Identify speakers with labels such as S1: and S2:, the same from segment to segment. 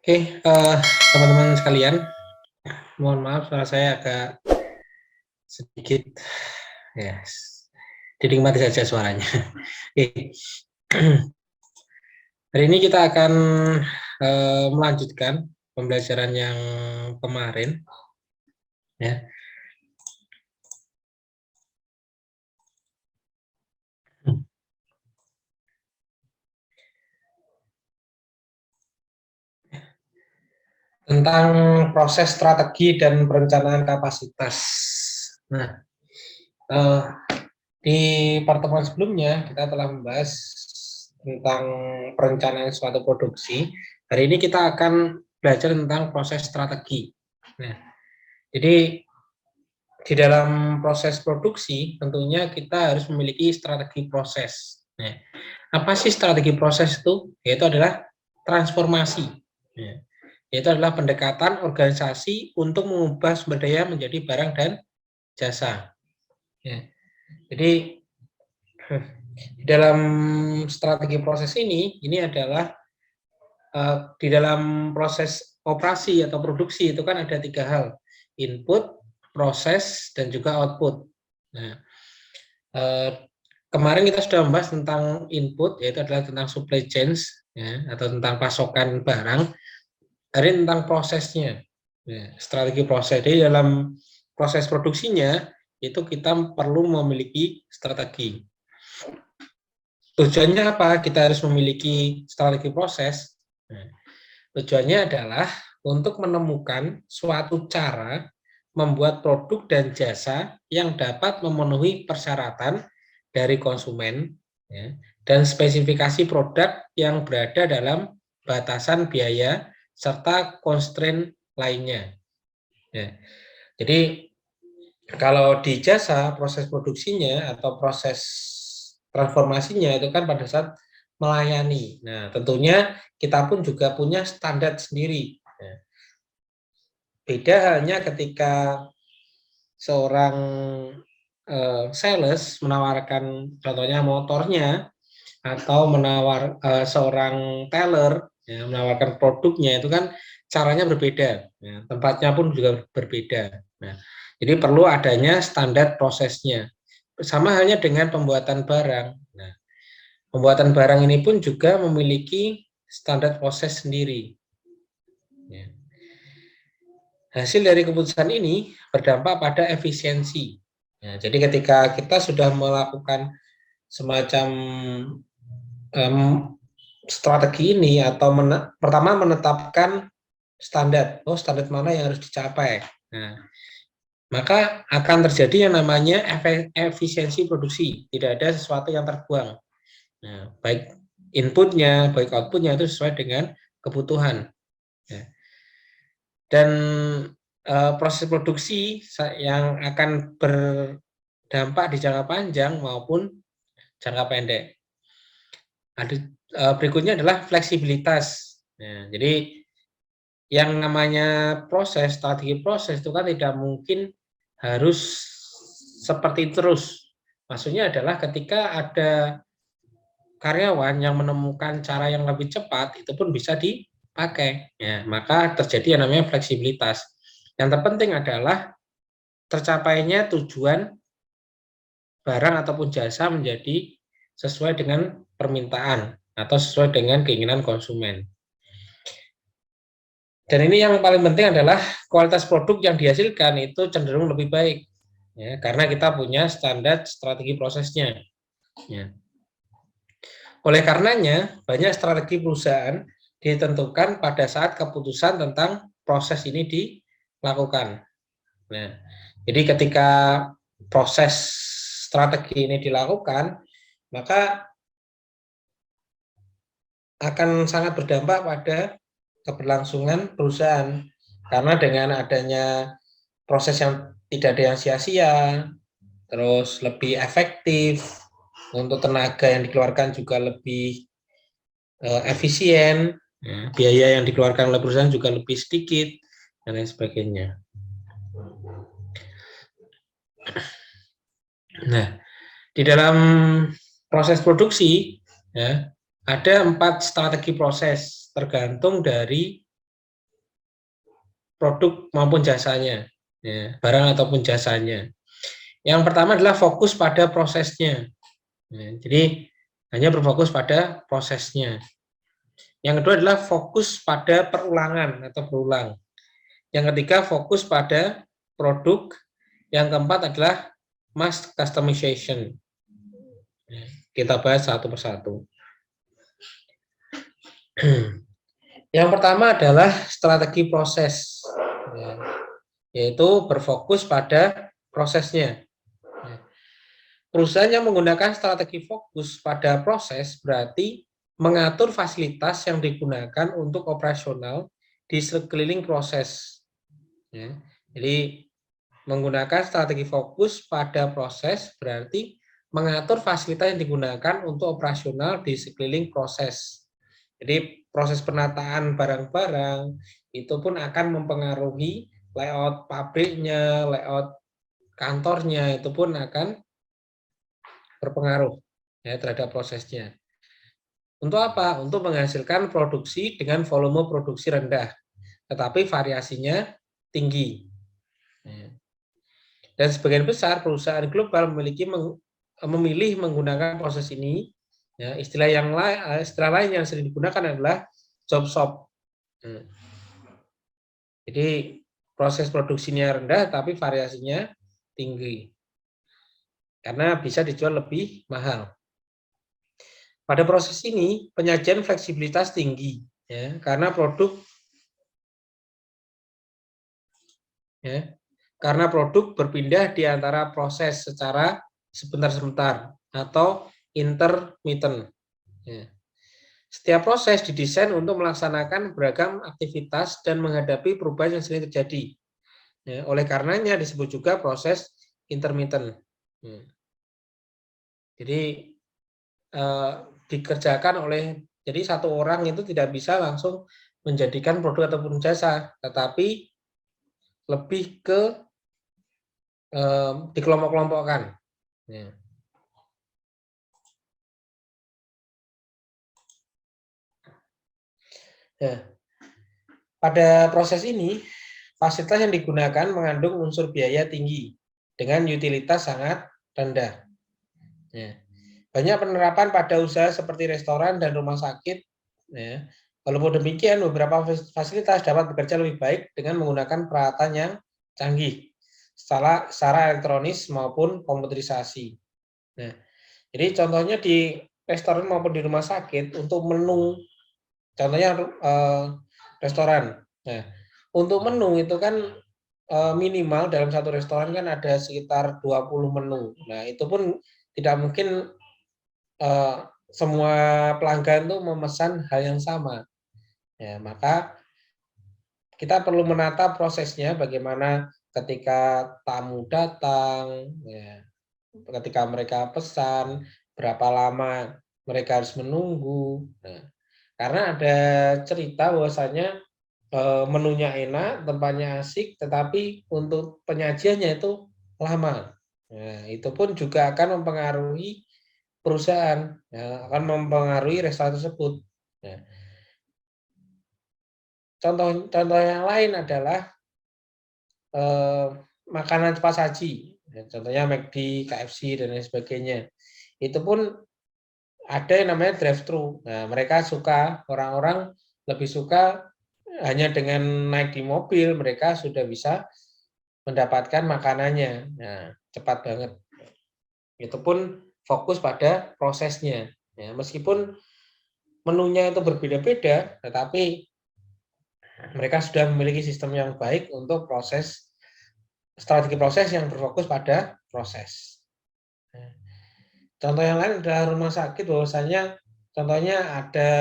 S1: Oke, teman-teman sekalian, mohon maaf suara saya agak sedikit, ya, dinikmati saja suaranya. Oke, hari ini kita akan melanjutkan pembelajaran yang kemarin, ya, tentang proses strategi dan perencanaan kapasitas. Nah, eh, di pertemuan sebelumnya kita telah membahas tentang perencanaan suatu produksi. Hari ini kita akan belajar tentang proses strategi. Nah, jadi di dalam proses produksi tentunya kita harus memiliki strategi proses. Nah, apa sih strategi proses itu? Yaitu adalah transformasi. Nah, yaitu adalah pendekatan organisasi untuk mengubah sumber daya menjadi barang dan jasa. Ya. Jadi di dalam strategi proses ini adalah di dalam proses operasi atau produksi itu kan ada 3 hal, input, proses, dan juga output. Nah, kemarin kita sudah membahas tentang input, yaitu adalah tentang supply chains, ya, atau tentang pasokan barang. Hari ini tentang prosesnya, ya, strategi proses. Jadi dalam proses produksinya itu kita perlu memiliki strategi. Tujuannya apa? Kita harus memiliki strategi proses. Nah, tujuannya adalah untuk menemukan suatu cara membuat produk dan jasa yang dapat memenuhi persyaratan dari konsumen, ya, dan spesifikasi produk yang berada dalam batasan biaya serta constraint lainnya. Ya. Jadi kalau di jasa proses produksinya atau proses transformasinya itu kan pada saat melayani. Nah, tentunya kita pun juga punya standar sendiri. Ya. Beda halnya ketika seorang sales menawarkan contohnya motornya atau seorang teller, ya, menawarkan produknya itu kan caranya berbeda, ya, tempatnya pun juga berbeda. Nah, jadi perlu adanya standar prosesnya. Sama halnya dengan pembuatan barang. Nah, pembuatan barang ini pun juga memiliki standar proses sendiri. Ya. Hasil dari keputusan ini berdampak pada efisiensi. Ya, jadi ketika kita sudah melakukan semacam strategi ini atau pertama menetapkan standar, standar mana yang harus dicapai. Nah, maka akan terjadi yang namanya efisiensi produksi. Tidak ada sesuatu yang terbuang. Nah, baik inputnya, baik outputnya itu sesuai dengan kebutuhan. Ya. Dan proses produksi yang akan berdampak di jangka panjang maupun jangka pendek. Ada berikutnya adalah fleksibilitas. Nah, jadi yang namanya proses, strategi proses itu kan tidak mungkin harus seperti terus. Maksudnya adalah ketika ada karyawan yang menemukan cara yang lebih cepat, itu pun bisa dipakai. Ya, maka terjadi yang namanya fleksibilitas. Yang terpenting adalah tercapainya tujuan barang ataupun jasa menjadi sesuai dengan permintaan atau sesuai dengan keinginan konsumen. Dan ini yang paling penting adalah kualitas produk yang dihasilkan itu cenderung lebih baik, ya, karena kita punya standar strategi prosesnya. Ya. Oleh karenanya, banyak strategi perusahaan ditentukan pada saat keputusan tentang proses ini dilakukan. Nah, jadi ketika proses strategi ini dilakukan, maka akan sangat berdampak pada keberlangsungan perusahaan. Karena dengan adanya proses yang tidak ada yang sia-sia, terus lebih efektif, untuk tenaga yang dikeluarkan juga lebih efisien, ya, biaya yang dikeluarkan oleh perusahaan juga lebih sedikit, dan lain sebagainya. Nah, di dalam proses produksi, ya, ada 4 strategi proses, tergantung dari produk maupun jasanya, ya, barang ataupun jasanya. Yang pertama adalah fokus pada prosesnya. Ya, jadi hanya berfokus pada prosesnya. Yang kedua adalah fokus pada perulangan atau berulang. Yang ketiga fokus pada produk. Yang keempat adalah mass customization. Ya, kita bahas satu persatu. Yang pertama adalah strategi proses, ya, yaitu berfokus pada prosesnya. Perusahaan yang menggunakan strategi fokus pada proses berarti mengatur fasilitas yang digunakan untuk operasional di sekeliling proses. Ya. Jadi menggunakan strategi fokus pada proses berarti mengatur fasilitas yang digunakan untuk operasional di sekeliling proses. Jadi proses penataan barang-barang itu pun akan mempengaruhi layout pabriknya, layout kantornya, itu pun akan berpengaruh ya terhadap prosesnya. Untuk apa? Untuk menghasilkan produksi dengan volume produksi rendah, tetapi variasinya tinggi. Dan sebagian besar perusahaan global memilih menggunakan proses ini. Ya, istilah lain yang sering digunakan adalah job shop. Jadi proses produksinya rendah tapi variasinya tinggi karena bisa dijual lebih mahal. Pada proses ini penyajian fleksibilitas tinggi, ya, karena produk berpindah di antara proses secara sebentar-sebentar atau intermittent. Ya. Setiap proses didesain untuk melaksanakan beragam aktivitas dan menghadapi perubahan yang sering terjadi. Ya, oleh karenanya disebut juga proses intermittent. Ya. Jadi dikerjakan jadi satu orang itu tidak bisa langsung menjadikan produk ataupun jasa, tetapi lebih ke dikelompok-kelompokkan. Ya. Ya. Pada proses ini, fasilitas yang digunakan mengandung unsur biaya tinggi dengan utilitas sangat rendah. Ya. Banyak penerapan pada usaha seperti restoran dan rumah sakit. Ya. Walaupun demikian, beberapa fasilitas dapat bekerja lebih baik dengan menggunakan peralatan yang canggih, secara elektronis maupun komputerisasi. Nah, jadi contohnya di restoran maupun di rumah sakit untuk menu, contohnya restoran. Nah, untuk menu itu kan minimal dalam satu restoran kan ada sekitar 20 menu. Nah, itu pun tidak mungkin semua pelanggan itu memesan hal yang sama. Ya, maka kita perlu menata prosesnya bagaimana ketika tamu datang, ya, ketika mereka pesan, berapa lama mereka harus menunggu. Nah, karena ada cerita bahwasanya menunya enak, tempatnya asik, tetapi untuk penyajiannya itu lama. Nah, itu pun juga akan mempengaruhi perusahaan, ya, akan mempengaruhi restoran tersebut. Nah, contoh yang lain adalah makanan cepat saji, ya, contohnya McD, KFC dan lain sebagainya. Itu pun ada yang namanya drive-thru. Nah, mereka suka, orang-orang lebih suka hanya dengan naik di mobil mereka sudah bisa mendapatkan makanannya. Nah, cepat banget. Itu pun fokus pada prosesnya. Ya, meskipun menunya itu berbeda-beda, tetapi mereka sudah memiliki sistem yang baik untuk strategi proses yang berfokus pada proses. Contoh yang lain adalah rumah sakit, bahwasanya contohnya ada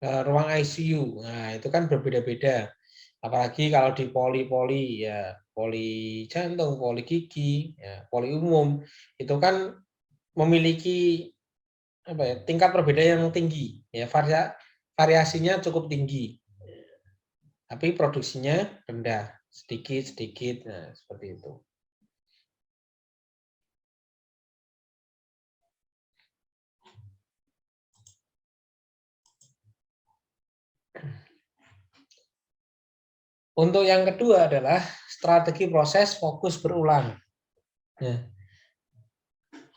S1: ruang ICU. Nah, itu kan berbeda-beda. Apalagi kalau di poli-poli, ya poli jantung, poli gigi, ya, poli umum, itu kan memiliki tingkat perbedaan yang tinggi, ya variasinya cukup tinggi, tapi produksinya rendah, sedikit-sedikit, nah seperti itu. Untuk yang kedua adalah strategi proses fokus berulang. Nah,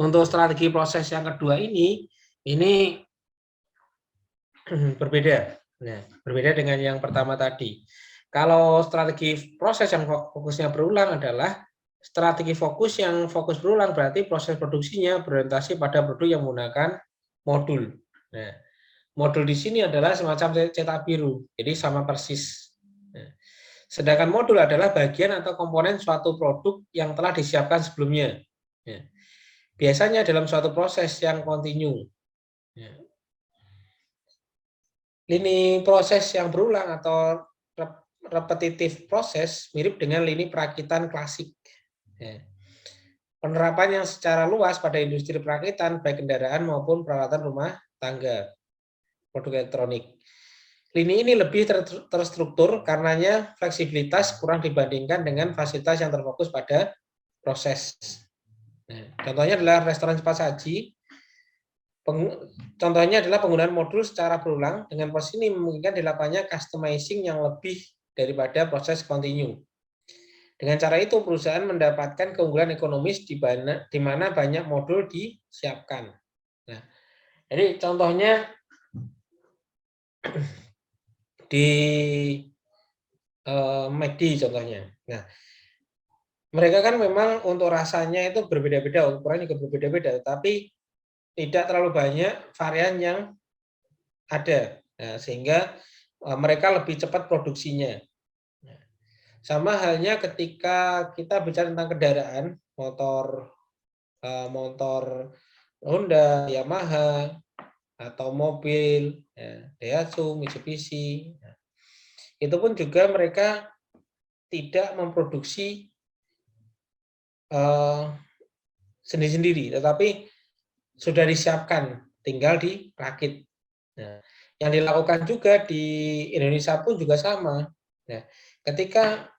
S1: untuk strategi proses yang kedua ini berbeda. Nah, berbeda dengan yang pertama tadi. Kalau strategi proses yang fokusnya berulang adalah strategi fokus yang fokus berulang, berarti proses produksinya berorientasi pada produk yang menggunakan modul. Nah, modul di sini adalah semacam cetak biru, jadi sama persis. Nah, sedangkan modul adalah bagian atau komponen suatu produk yang telah disiapkan sebelumnya. Nah, biasanya dalam suatu proses yang kontinu. Nah, lini proses yang berulang atau repetitif proses mirip dengan lini perakitan klasik. Penerapan yang secara luas pada industri perakitan, baik kendaraan maupun peralatan rumah tangga, produk elektronik. Lini ini lebih terstruktur karenanya fleksibilitas kurang dibandingkan dengan fasilitas yang terfokus pada proses. Nah, contohnya adalah restoran cepat saji. Contohnya adalah penggunaan modul secara berulang dengan proses ini memungkinkan dilakukannya customizing yang lebih daripada proses kontinu. Dengan cara itu perusahaan mendapatkan keunggulan ekonomis di mana banyak modul disiapkan. Nah, jadi contohnya di McD contohnya. Nah, mereka kan memang untuk rasanya itu berbeda-beda, ukurannya juga berbeda-beda, tapi tidak terlalu banyak varian yang ada, nah, sehingga mereka lebih cepat produksinya. Nah, sama halnya ketika kita bicara tentang kendaraan, motor Honda, Yamaha, atau mobil, ya, Daihatsu, Mitsubishi, nah, itu pun juga mereka tidak memproduksi sendiri-sendiri, tetapi sudah disiapkan, tinggal dirakit. Nah, yang dilakukan juga di Indonesia pun juga sama. Nah, ketika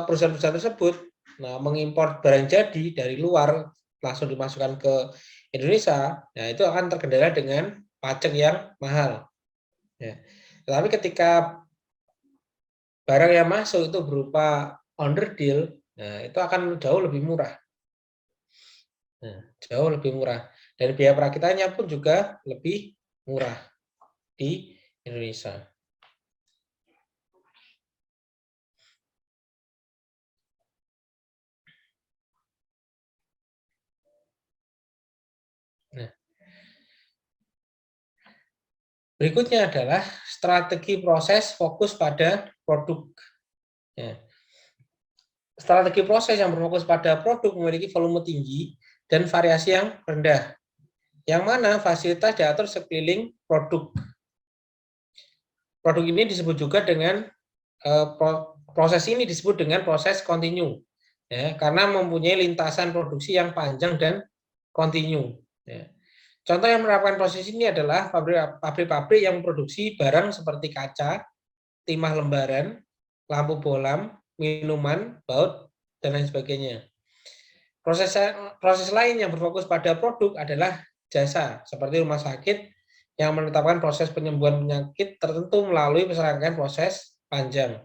S1: perusahaan-perusahaan tersebut mengimpor barang jadi dari luar langsung dimasukkan ke Indonesia, nah itu akan terkendala dengan pajak yang mahal. Ya. Tetapi ketika barang yang masuk itu berupa underdeal, nah itu akan jauh lebih murah. Nah, jauh lebih murah. Dan biaya perakitannya pun juga lebih murah di Indonesia. Nah, berikutnya adalah strategi proses fokus pada produk. Ya. Strategi proses yang berfokus pada produk memiliki volume tinggi dan variasi yang rendah, yang mana fasilitas diatur sekeliling produk. Produk ini disebut juga dengan proses ini disebut dengan proses kontinu, ya, karena mempunyai lintasan produksi yang panjang dan kontinu. Ya. Contoh yang menerapkan proses ini adalah pabrik-pabrik yang memproduksi barang seperti kaca, timah lembaran, lampu bolam, minuman, baut, dan lain sebagainya. Proses lain yang berfokus pada produk adalah jasa, seperti rumah sakit yang menetapkan proses penyembuhan penyakit tertentu melalui serangkaian proses panjang.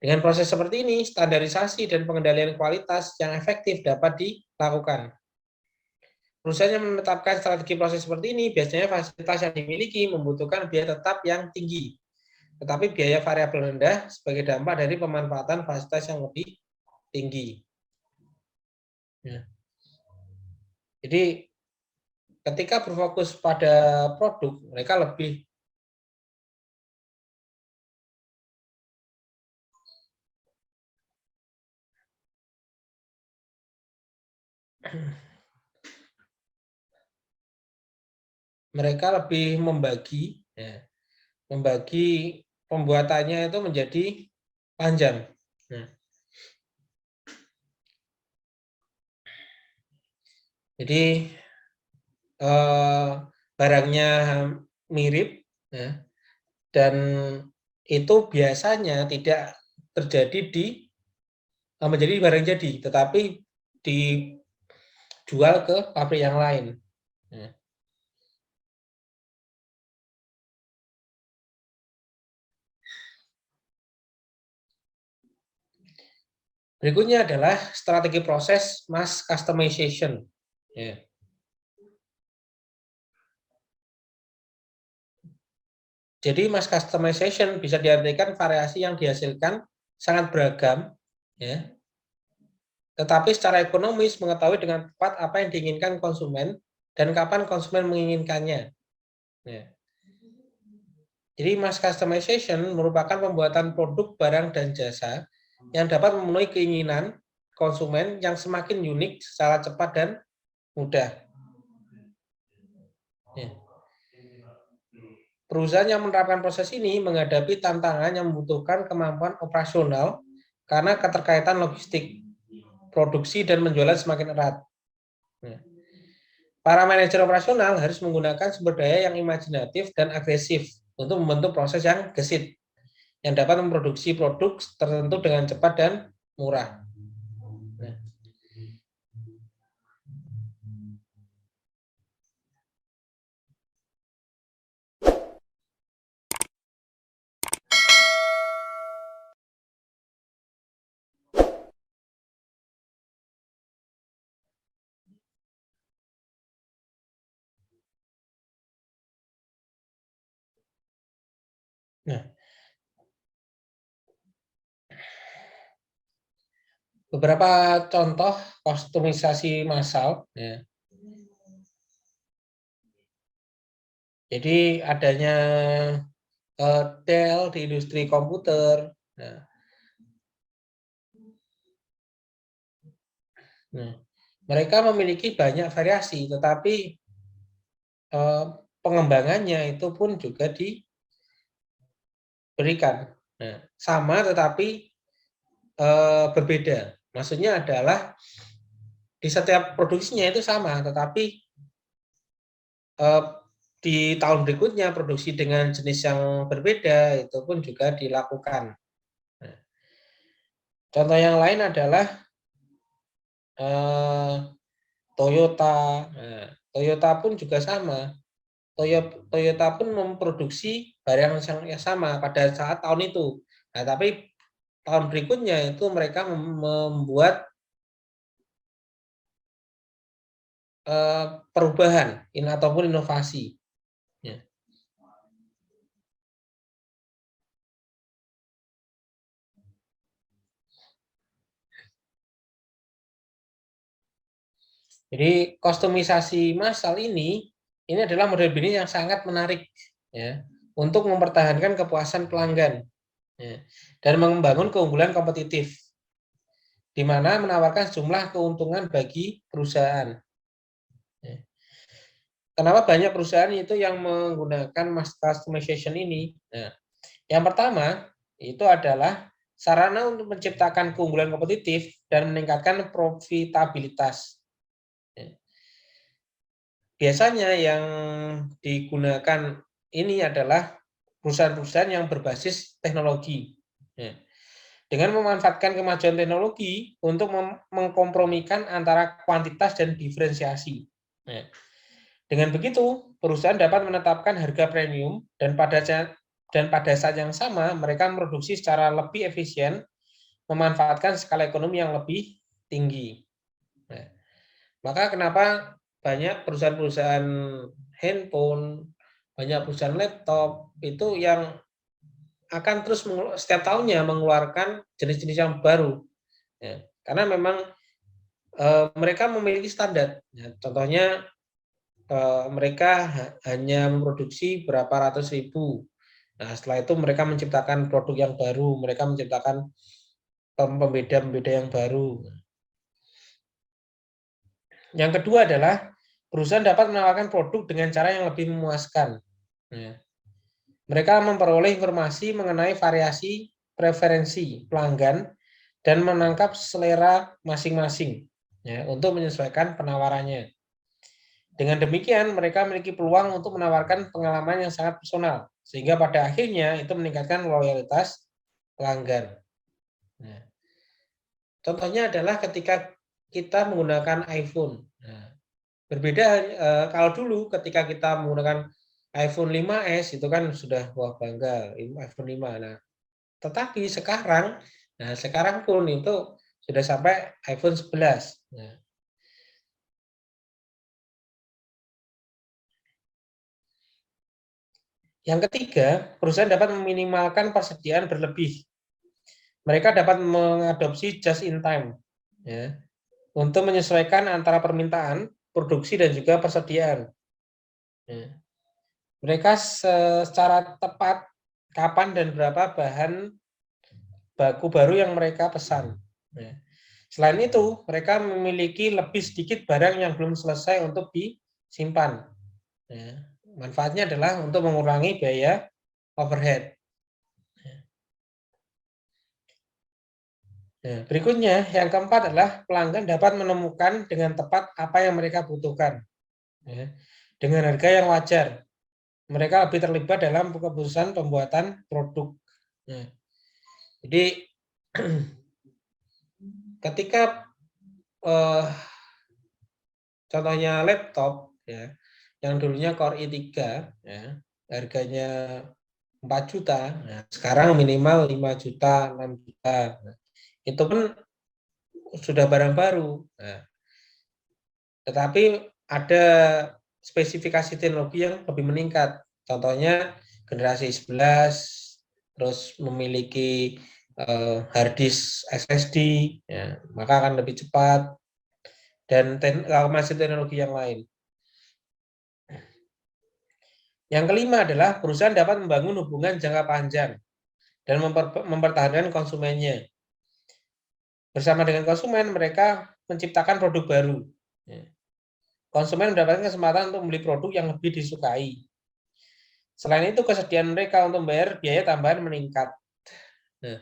S1: Dengan proses seperti ini, standarisasi dan pengendalian kualitas yang efektif dapat dilakukan. Perusahaan yang menetapkan strategi proses seperti ini, biasanya fasilitas yang dimiliki membutuhkan biaya tetap yang tinggi, tetapi biaya variabel rendah sebagai dampak dari pemanfaatan fasilitas yang lebih tinggi. Ya. Jadi ketika berfokus pada produk, mereka lebih membagi, ya, membagi pembuatannya itu menjadi panjang. Nah, jadi barangnya mirip, ya, dan itu biasanya tidak terjadi menjadi barang jadi, tetapi dijual ke pabrik yang lain. Ya. Berikutnya adalah strategi proses mass customization. Ya. Jadi mass customization bisa diartikan variasi yang dihasilkan sangat beragam, ya. Tetapi secara ekonomis mengetahui dengan tepat apa yang diinginkan konsumen dan kapan konsumen menginginkannya. Ya. Jadi mass customization merupakan pembuatan produk, barang, dan jasa yang dapat memenuhi keinginan konsumen yang semakin unik secara cepat dan mudah. Ya. Perusahaan yang menerapkan proses ini menghadapi tantangan yang membutuhkan kemampuan operasional karena keterkaitan logistik, produksi, dan penjualan semakin erat. Ya. Para manajer operasional harus menggunakan sumber daya yang imajinatif dan agresif untuk membentuk proses yang gesit, yang dapat memproduksi produk tertentu dengan cepat dan murah. Nah, beberapa contoh kostumisasi massal. Ya. Jadi adanya Dell di industri komputer. Nah, mereka memiliki banyak variasi, tetapi pengembangannya itu pun juga diberikan. Nah, sama tetapi berbeda. Maksudnya adalah di setiap produksinya itu sama, tetapi di tahun berikutnya produksi dengan jenis yang berbeda itu pun juga dilakukan. Nah, contoh yang lain adalah Toyota. Nah, Toyota pun juga sama. Toyota pun memproduksi barang yang sama pada saat tahun itu. Nah, tapi tahun berikutnya itu mereka membuat perubahan ataupun inovasi. Ya. Jadi kostumisasi massal ini adalah model bisnis yang sangat menarik, ya, untuk mempertahankan kepuasan pelanggan, ya, dan membangun keunggulan kompetitif, di mana menawarkan sejumlah keuntungan bagi perusahaan. Ya. Kenapa banyak perusahaan itu yang menggunakan mass customization ini? Nah, yang pertama itu adalah sarana untuk menciptakan keunggulan kompetitif dan meningkatkan profitabilitas. Ya. Biasanya yang digunakan ini adalah perusahaan-perusahaan yang berbasis teknologi. Ya. Dengan memanfaatkan kemajuan teknologi untuk mengkompromikan antara kuantitas dan diferensiasi. Ya. Dengan begitu, perusahaan dapat menetapkan harga premium dan pada saat yang sama mereka memproduksi secara lebih efisien, memanfaatkan skala ekonomi yang lebih tinggi. Nah, maka kenapa banyak perusahaan-perusahaan handphone, banyak perusahaan laptop itu yang akan terus setiap tahunnya mengeluarkan jenis-jenis yang baru, ya. Karena memang mereka memiliki standar. Ya, contohnya mereka hanya memproduksi berapa ratus ribu. Nah, setelah itu mereka menciptakan produk yang baru, mereka menciptakan pembeda-pembeda yang baru. Yang kedua adalah perusahaan dapat menawarkan produk dengan cara yang lebih memuaskan. Ya. Mereka memperoleh informasi mengenai variasi preferensi pelanggan dan menangkap selera masing-masing, ya, untuk menyesuaikan penawarannya. Dengan demikian, mereka memiliki peluang untuk menawarkan pengalaman yang sangat personal, sehingga pada akhirnya itu meningkatkan loyalitas pelanggan. Nah, contohnya adalah ketika kita menggunakan iPhone. Nah, berbeda kalau dulu ketika kita menggunakan iPhone 5s itu kan sudah wah bangga iPhone 5. Nah, tetapi sekarang, nah sekarang pun itu sudah sampai iPhone 11. Nah, yang ketiga, perusahaan dapat meminimalkan persediaan berlebih. Mereka dapat mengadopsi just in time, ya, untuk menyesuaikan antara permintaan, produksi, dan juga persediaan. Ya. Mereka secara tepat kapan dan berapa bahan baku baru yang mereka pesan. Ya. Selain itu, mereka memiliki lebih sedikit barang yang belum selesai untuk disimpan. Ya. Manfaatnya adalah untuk mengurangi biaya overhead. Nah, berikutnya, yang keempat adalah pelanggan dapat menemukan dengan tepat apa yang mereka butuhkan, ya, dengan harga yang wajar. Mereka lebih terlibat dalam keputusan pembuatan produk. Ya. Jadi, ketika contohnya laptop, ya, yang dulunya Core i3, ya, harganya 4 juta, nah, sekarang minimal 5 juta, 6 juta. Nah, itu pun sudah barang baru. Nah, tetapi ada spesifikasi teknologi yang lebih meningkat. Contohnya generasi 11, terus memiliki hard disk SSD, ya, maka akan lebih cepat, dan masih teknologi yang lain. Yang kelima adalah perusahaan dapat membangun hubungan jangka panjang dan mempertahankan konsumennya. Bersama dengan konsumen, mereka menciptakan produk baru. Konsumen mendapatkan kesempatan untuk membeli produk yang lebih disukai. Selain itu, kesediaan mereka untuk membayar biaya tambahan meningkat. Nah,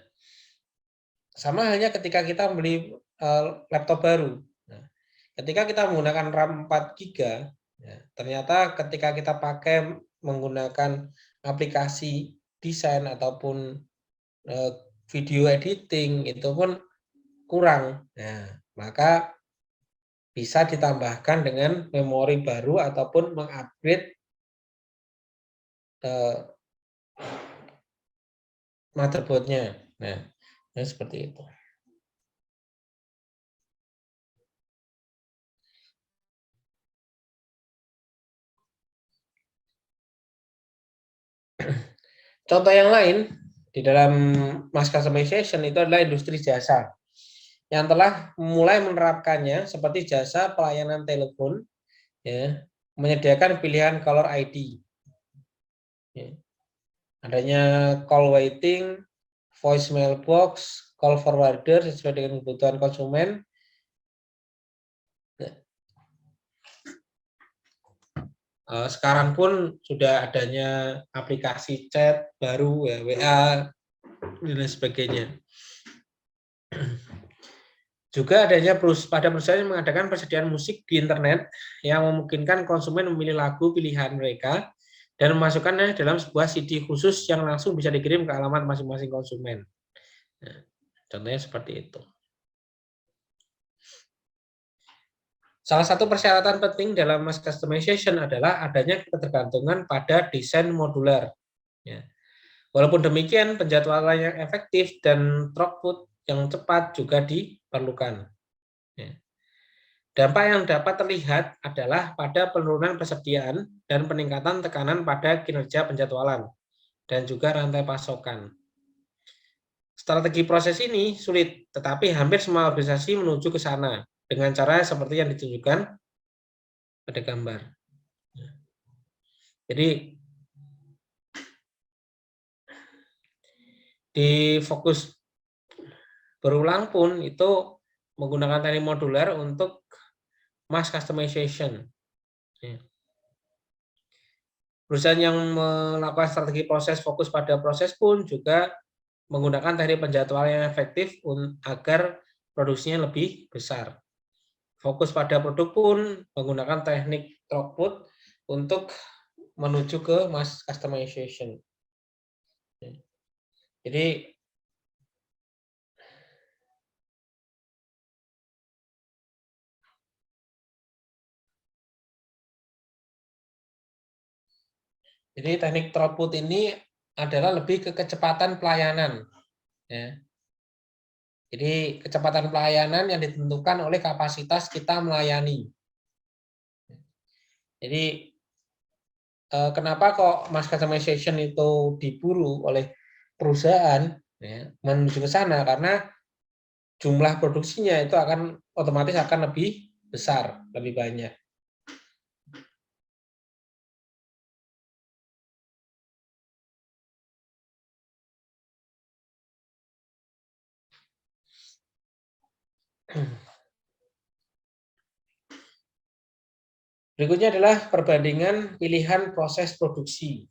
S1: sama halnya ketika kita membeli laptop baru. Nah, ketika kita menggunakan RAM 4 GB, ya, ternyata ketika kita pakai menggunakan aplikasi desain ataupun video editing, itu pun kurang. Nah, maka bisa ditambahkan dengan memori baru ataupun mengupgrade motherboardnya. Nah, seperti itu. Contoh yang lain di dalam mass customization itu adalah industri jasa yang telah mulai menerapkannya, seperti jasa pelayanan telepon, ya, menyediakan pilihan caller ID, ya, adanya call waiting, voicemail box, call forwarder sesuai dengan kebutuhan konsumen. Sekarang pun sudah adanya aplikasi chat baru, ya, WA dan lain sebagainya. Juga adanya pada perusahaan yang mengadakan persediaan musik di internet yang memungkinkan konsumen memilih lagu pilihan mereka dan memasukkannya dalam sebuah CD khusus yang langsung bisa dikirim ke alamat masing-masing konsumen. Nah, contohnya seperti itu. Salah satu persyaratan penting dalam mass customization adalah adanya ketergantungan pada desain modular. Ya. Walaupun demikian, penjadwalan yang efektif dan throughput yang cepat juga diperlukan. Ya. Dampak yang dapat terlihat adalah pada penurunan persediaan dan peningkatan tekanan pada kinerja penjadwalan dan juga rantai pasokan. Strategi proses ini sulit, tetapi hampir semua organisasi menuju ke sana dengan cara seperti yang ditunjukkan pada gambar. Jadi di fokus berulang pun itu menggunakan teknik modular untuk mass customization. Perusahaan yang melakukan strategi proses fokus pada proses pun juga menggunakan teknik penjadwalan yang efektif agar produksinya lebih besar. Fokus pada produk pun menggunakan teknik throughput untuk menuju ke mass customization. Jadi teknik throughput ini adalah lebih ke kecepatan pelayanan. Ya. Jadi kecepatan pelayanan yang ditentukan oleh kapasitas kita melayani. Jadi kenapa kok mass customization itu diburu oleh perusahaan ya, menuju ke sana karena jumlah produksinya itu akan otomatis akan lebih besar, lebih banyak. Berikutnya adalah perbandingan pilihan proses produksi.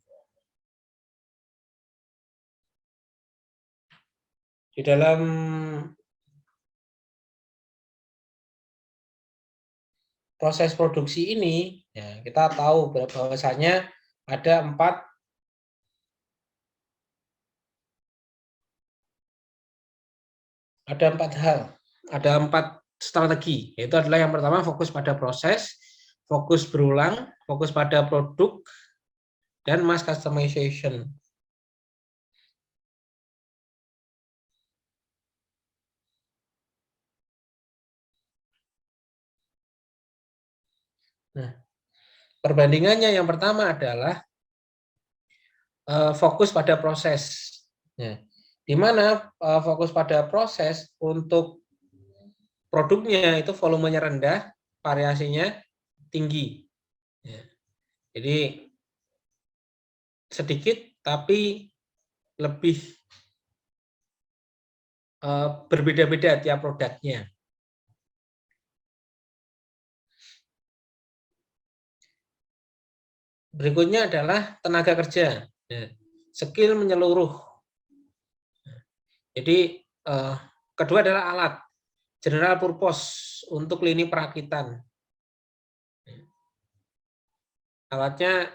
S1: Di dalam proses produksi ini, ya, kita tahu bahwasanya ada empat hal, ada 4 strategi. Yaitu adalah yang pertama fokus pada proses, fokus berulang, fokus pada produk, dan mass customization. Nah, perbandingannya yang pertama adalah fokus pada proses. Nah, di mana fokus pada proses untuk produknya itu volumenya rendah, variasinya tinggi. Ya. Jadi sedikit tapi lebih berbeda-beda tiap produknya. Berikutnya adalah tenaga kerja, ya. Skill menyeluruh. Jadi kedua adalah alat, general purpose untuk lini perakitan. Alatnya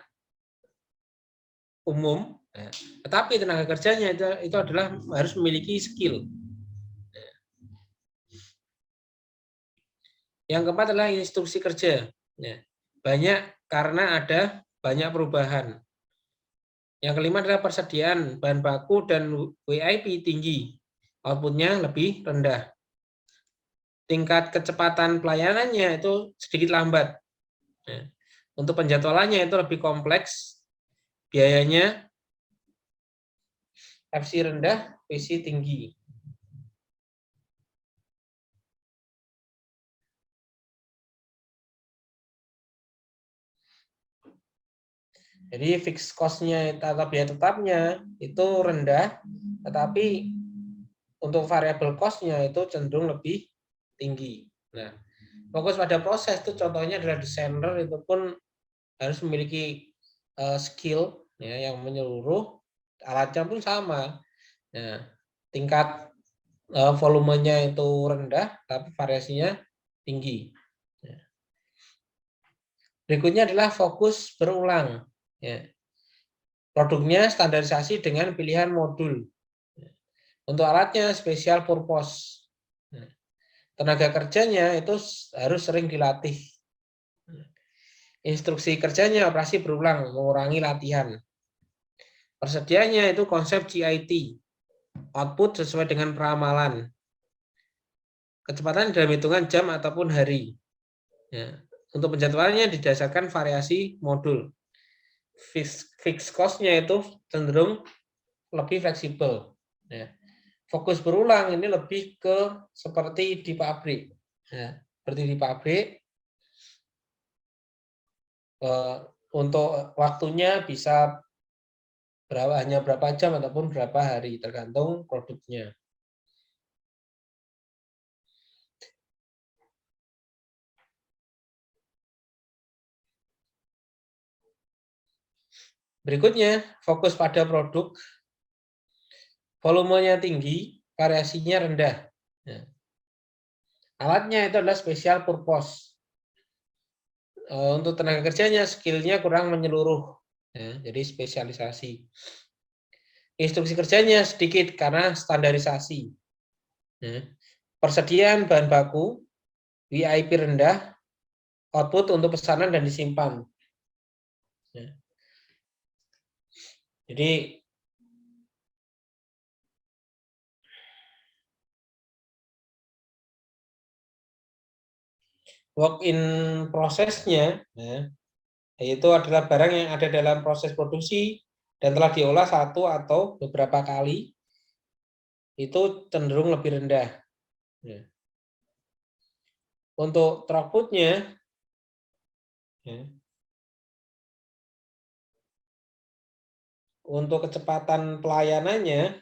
S1: umum, ya. Tetapi tenaga kerjanya itu adalah harus memiliki skill. Yang keempat adalah instruksi kerja. Ya. Banyak karena ada banyak perubahan. Yang kelima adalah persediaan bahan baku dan WIP tinggi, outputnya lebih rendah. Tingkat kecepatan pelayanannya itu sedikit lambat. Ya. Untuk penjadwalannya itu lebih kompleks, biayanya FC rendah, PC tinggi. Jadi fixed cost-nya atau biaya tetapnya itu rendah, tetapi untuk variable cost-nya itu cenderung lebih tinggi. Nah, fokus pada proses itu contohnya adalah desainer itu pun harus memiliki skill ya, yang menyeluruh, alatnya pun sama. Nah, tingkat volumenya itu rendah, tapi variasinya tinggi. Nah, berikutnya adalah fokus berulang. Ya. Produknya standarisasi dengan pilihan modul. Untuk alatnya special purpose. Nah, tenaga kerjanya itu harus sering dilatih. Instruksi kerjanya operasi berulang, mengurangi latihan. Persediaannya itu konsep GIT, output sesuai dengan peramalan. Kecepatan dalam hitungan jam ataupun hari. Ya. Untuk penjadwalannya didasarkan variasi modul. Fixed cost-nya itu cenderung lebih fleksibel. Ya. Fokus berulang ini lebih ke seperti di pabrik. Ya. Seperti di pabrik, untuk waktunya bisa hanya berapa jam ataupun berapa hari, tergantung produknya. Berikutnya, fokus pada produk, volumenya tinggi, variasinya rendah. Ya. Alatnya itu adalah special purpose. Untuk tenaga kerjanya, skillnya kurang menyeluruh. Ya, jadi spesialisasi. Instruksi kerjanya sedikit karena standarisasi. Ya. Persediaan bahan baku, WIP rendah, output untuk pesanan dan disimpan. Ya. Jadi work in prosesnya, ya, yaitu adalah barang yang ada dalam proses produksi dan telah diolah satu atau beberapa kali, itu cenderung lebih rendah. Ya. Untuk throughput-nya, ya, untuk kecepatan pelayanannya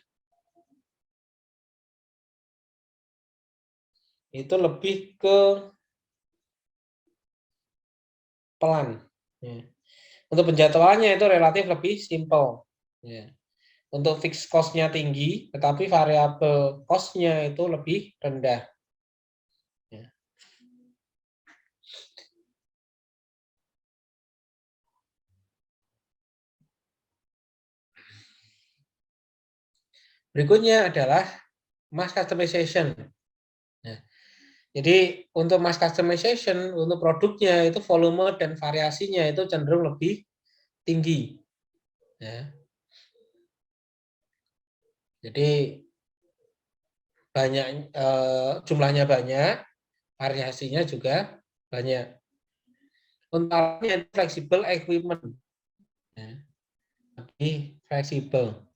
S1: itu lebih ke pelan. Ya. Untuk penjadwalannya itu relatif lebih simple. Ya. Untuk fixed cost-nya tinggi, tetapi variabel cost-nya itu lebih rendah. Ya. Berikutnya adalah mass customization. Nah, jadi untuk mass customization, untuk produknya itu volume dan variasinya itu cenderung lebih tinggi. Ya. Jadi banyak jumlahnya banyak, variasinya juga banyak. Untuknya fleksibel equipment, ya, lebih fleksibel.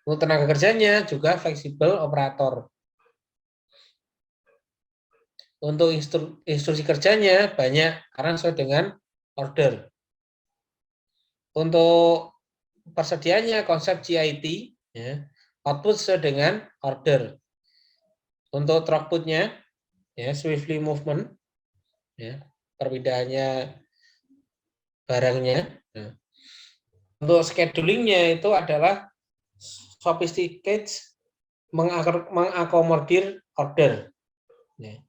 S1: Untuk tenaga kerjanya juga fleksibel operator. Untuk instruksi kerjanya banyak karena sesuai dengan order. Untuk persediaannya konsep GIT, ya, output sesuai dengan order. Untuk throughput-nya, ya, swiftly movement, ya, perpindahannya barangnya. Nah, untuk schedulingnya itu adalah sophisticated, mengakomodir order. Ya.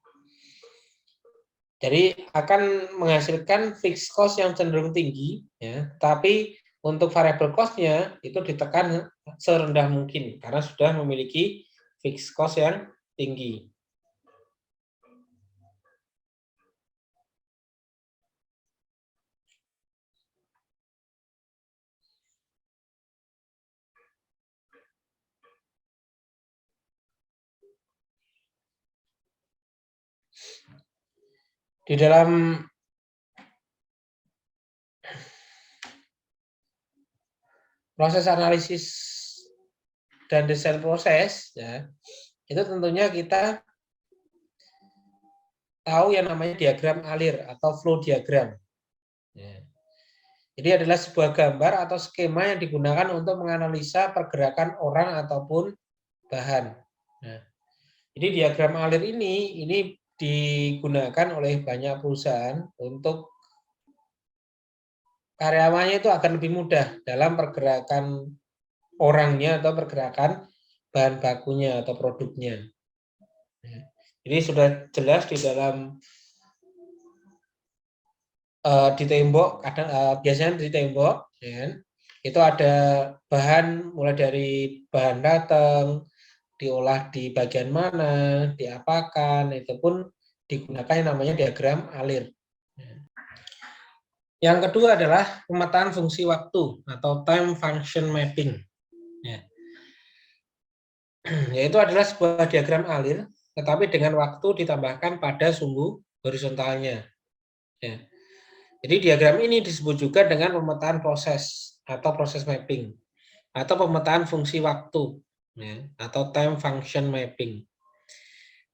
S1: Jadi akan menghasilkan fixed cost yang cenderung tinggi, ya, tapi untuk variable cost-nya itu ditekan serendah mungkin karena sudah memiliki fixed cost yang tinggi. Di dalam proses analisis dan desain proses, ya, itu tentunya kita tahu yang namanya diagram alir atau flow diagram. Ya. Jadi adalah sebuah gambar atau skema yang digunakan untuk menganalisa pergerakan orang ataupun bahan. Nah, jadi diagram alir ini digunakan oleh banyak perusahaan untuk karyawannya itu akan lebih mudah dalam pergerakan orangnya atau pergerakan bahan bakunya atau produknya. Jadi sudah jelas di dalam di tembok, kadang biasanya di tembok, ya, itu ada bahan mulai dari bahan datang, diolah di bagian mana, diapakan, itu pun digunakan yang namanya diagram alir. Yang kedua adalah pemetaan fungsi waktu atau time function mapping. Ya. Yaitu adalah sebuah diagram alir, tetapi dengan waktu ditambahkan pada sumbu horizontalnya. Ya. Jadi diagram ini disebut juga dengan pemetaan proses atau proses mapping atau pemetaan fungsi waktu, ya, atau time function mapping.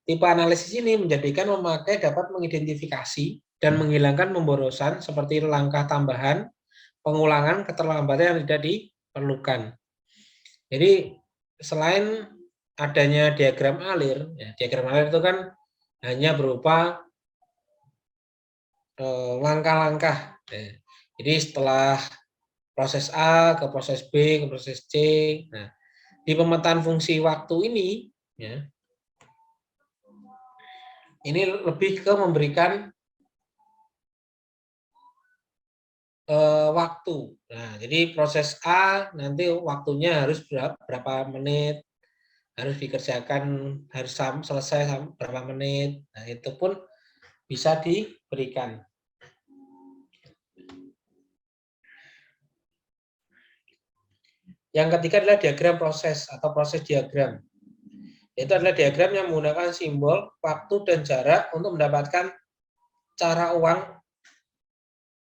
S1: Tipe analisis ini menjadikan memakai dapat mengidentifikasi dan menghilangkan pemborosan seperti langkah tambahan, pengulangan, keterlambatan yang tidak diperlukan. Jadi selain adanya diagram alir, ya, diagram alir itu kan hanya berupa langkah-langkah. Jadi setelah proses A ke proses B ke proses C, nah di pemetaan fungsi waktu ini, ya, ini lebih ke memberikan waktu. Nah, jadi proses A nanti waktunya harus berapa menit, harus dikerjakan, harus selesai berapa menit. Nah, itu pun bisa diberikan. Yang ketiga adalah diagram proses atau proses diagram. Itu adalah diagram yang menggunakan simbol, waktu, dan jarak untuk mendapatkan cara uang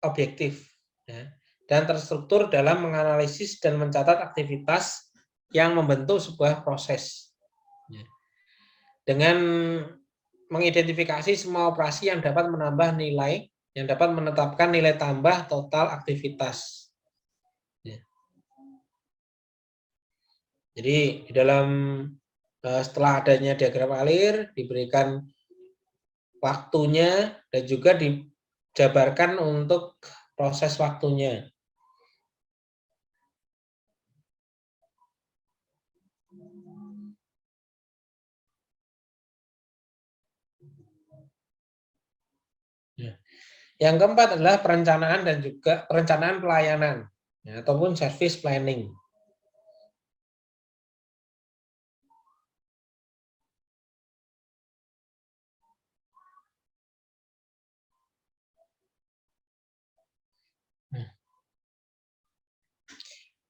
S1: objektif, ya, dan terstruktur dalam menganalisis dan mencatat aktivitas yang membentuk sebuah proses. Ya. Dengan mengidentifikasi semua operasi yang dapat menambah nilai, yang dapat menetapkan nilai tambah total aktivitas. Ya. Jadi di dalam setelah adanya diagram alir diberikan waktunya dan juga dijabarkan untuk proses waktunya. Ya. Yang keempat adalah perencanaan dan juga perencanaan pelayanan, ya, ataupun service planning.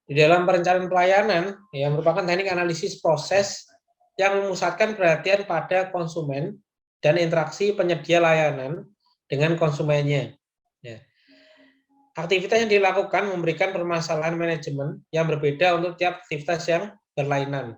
S1: Di dalam perencanaan pelayanan, yang merupakan teknik analisis proses yang memusatkan perhatian pada konsumen dan interaksi penyedia layanan dengan konsumennya. Ya. Aktivitas yang dilakukan memberikan permasalahan manajemen yang berbeda untuk tiap aktivitas yang berlainan.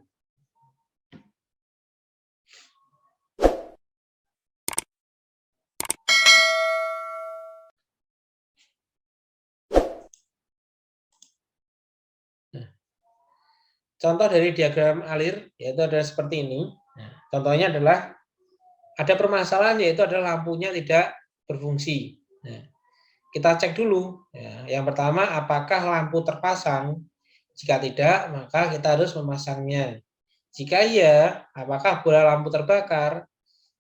S1: Contoh dari diagram alir yaitu adalah seperti ini. Contohnya adalah ada permasalahan yaitu adalah lampunya tidak berfungsi. Kita cek dulu. Yang pertama, apakah lampu terpasang? Jika tidak, maka kita harus memasangnya. Jika iya, apakah bola lampu terbakar?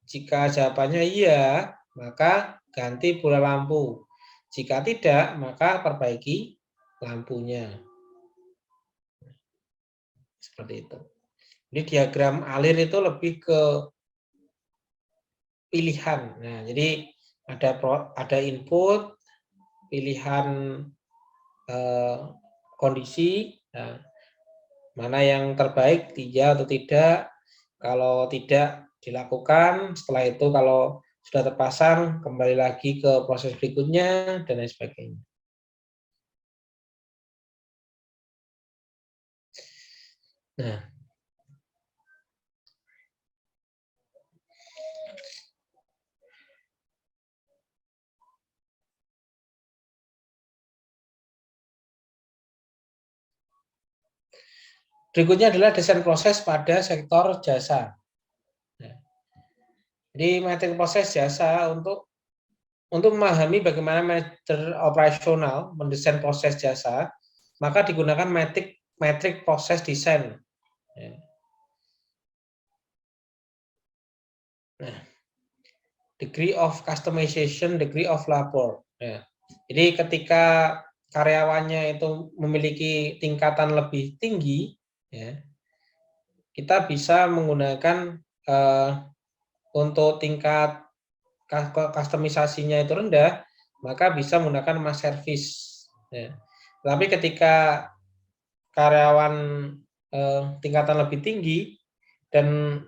S1: Jika jawabannya iya, maka ganti bola lampu. Jika tidak, maka perbaiki lampunya. Seperti itu. Jadi diagram alir itu lebih ke pilihan. Nah, jadi ada input, pilihan kondisi, nah, mana yang terbaik, iya atau tidak. Kalau tidak dilakukan, setelah itu kalau sudah terpasang, kembali lagi ke proses berikutnya, dan lain sebagainya. Nah, berikutnya adalah desain proses pada sektor jasa. Nah, jadi metrik proses jasa untuk memahami bagaimana manajer operasional mendesain proses jasa, maka digunakan metrik proses desain. Nah, degree of customization, degree of labor. Ya. Jadi ketika karyawannya itu memiliki tingkatan lebih tinggi, ya, kita bisa menggunakan untuk tingkat kustomisasinya itu rendah, maka bisa menggunakan mass service. Ya. Tapi ketika karyawan tingkatan lebih tinggi dan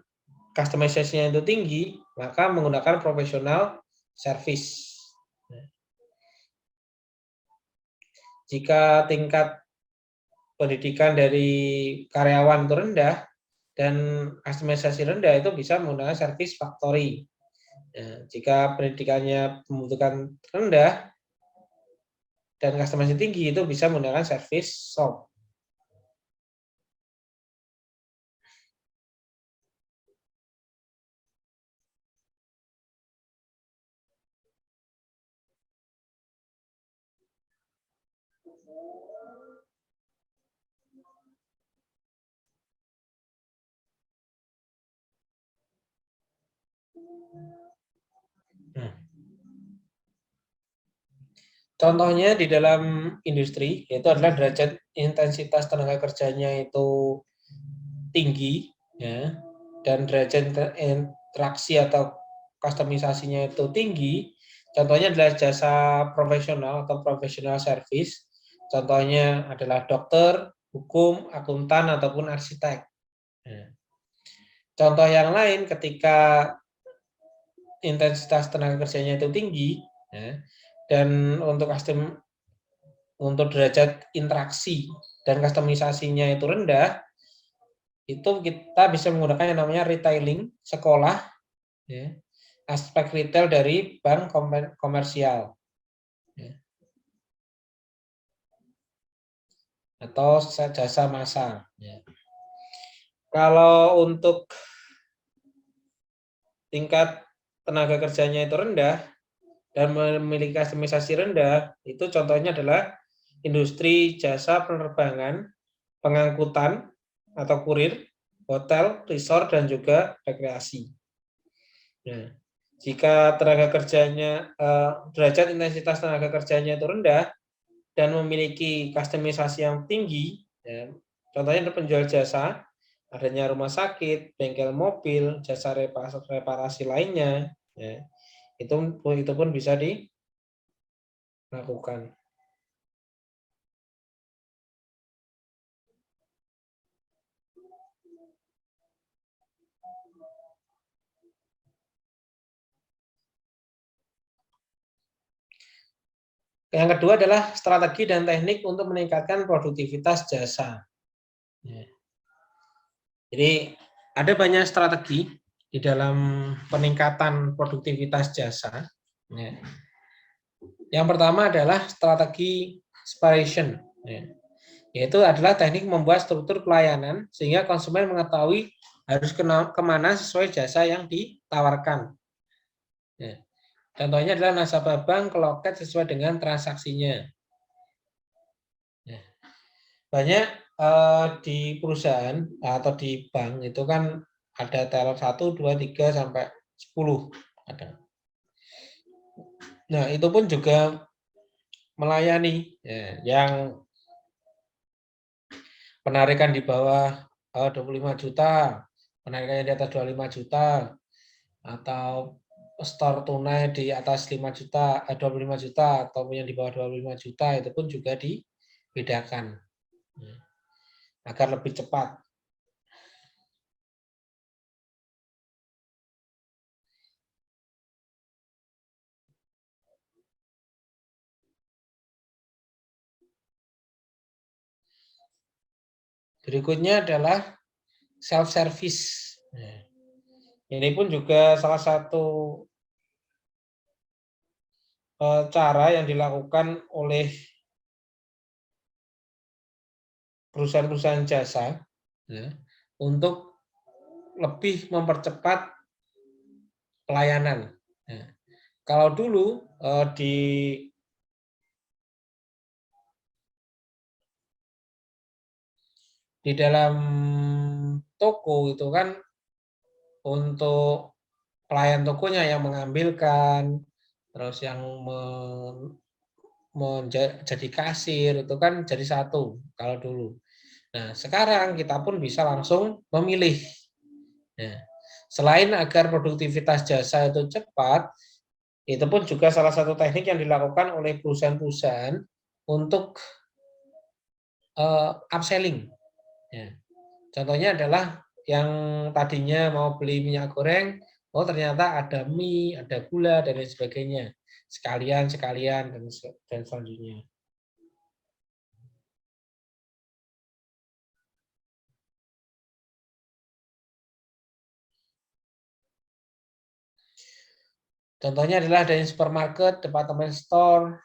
S1: customization-nya itu tinggi, maka menggunakan professional service. Jika tingkat pendidikan dari karyawan itu rendah dan customization rendah, itu bisa menggunakan service factory. Nah, jika pendidikannya membutuhkan rendah dan customization tinggi, itu bisa menggunakan service shop. Nah, contohnya di dalam industri, yaitu adalah derajat intensitas tenaga kerjanya itu tinggi, ya, dan derajat interaksi atau customisasinya itu tinggi. Contohnya adalah jasa profesional atau professional service. Contohnya adalah dokter, hukum, akuntan, ataupun arsitek. Contoh yang lain ketika intensitas tenaga kerjanya itu tinggi, ya, dan untuk derajat interaksi dan kustomisasinya itu rendah, itu kita bisa menggunakan yang namanya retailing, sekolah, ya, aspek retail dari bank komersial, ya, atau jasa massa. Ya. Kalau untuk tingkat tenaga kerjanya itu rendah dan memiliki kustomisasi rendah, itu contohnya adalah industri jasa penerbangan, pengangkutan atau kurir, hotel, resort, dan juga rekreasi. Nah, jika tenaga kerjanya, derajat intensitas tenaga kerjanya itu rendah dan memiliki kustomisasi yang tinggi, ya, contohnya ada penjual jasa, adanya rumah sakit, bengkel mobil, jasa reparasi lainnya, ya, itu pun bisa dilakukan. Yang kedua adalah strategi dan teknik untuk meningkatkan produktivitas jasa. Ya. Jadi ada banyak strategi di dalam peningkatan produktivitas jasa. Ya. Yang pertama adalah strategi separation, ya, yaitu adalah teknik membuat struktur pelayanan sehingga konsumen mengetahui harus kemana sesuai jasa yang ditawarkan. Ya. Contohnya adalah nasabah bank ke loket sesuai dengan transaksinya. Ya. Banyak di perusahaan atau di bank itu kan ada teller 1, 2, 3, sampai 10 ada. Nah, itu pun juga melayani, ya, yang penarikan di bawah 25 juta, penarikannya di atas 25 juta, atau store tunai di atas 5 juta, 25 juta, atau yang di bawah 25 juta, itu pun juga dibedakan, ya, agar lebih cepat. Berikutnya adalah self-service. Nah, ini pun juga salah satu cara yang dilakukan oleh perusahaan-perusahaan jasa, ya, untuk lebih mempercepat pelayanan. Nah, kalau dulu di dalam toko itu kan untuk pelayan tokonya yang mengambilkan, terus yang menjadi kasir itu kan jadi satu kalau dulu. Nah, sekarang kita pun bisa langsung memilih. Nah, selain agar produktivitas jasa itu cepat, itu pun juga salah satu teknik yang dilakukan oleh perusahaan-perusahaan untuk upselling. Ya. Contohnya adalah yang tadinya mau beli minyak goreng, oh ternyata ada mie, ada gula, dan lain sebagainya. Sekalian, dan selanjutnya. Contohnya adalah dari supermarket, department store.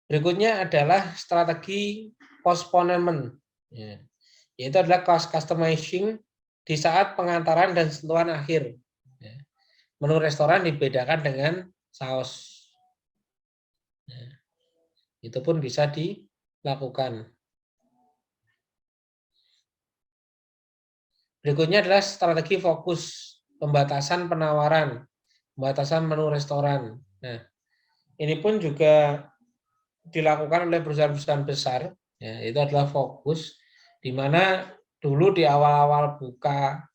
S1: Berikutnya adalah strategi postponement, ya, yaitu adalah cost customizing di saat pengantaran dan sentuhan akhir. Ya. Menu restoran dibedakan dengan saus. Ya. Itu pun bisa dilakukan. Berikutnya adalah strategi fokus, pembatasan penawaran, pembatasan menu restoran. Nah, ini pun juga dilakukan oleh perusahaan-perusahaan besar, ya, itu adalah fokus, di mana dulu di awal-awal buka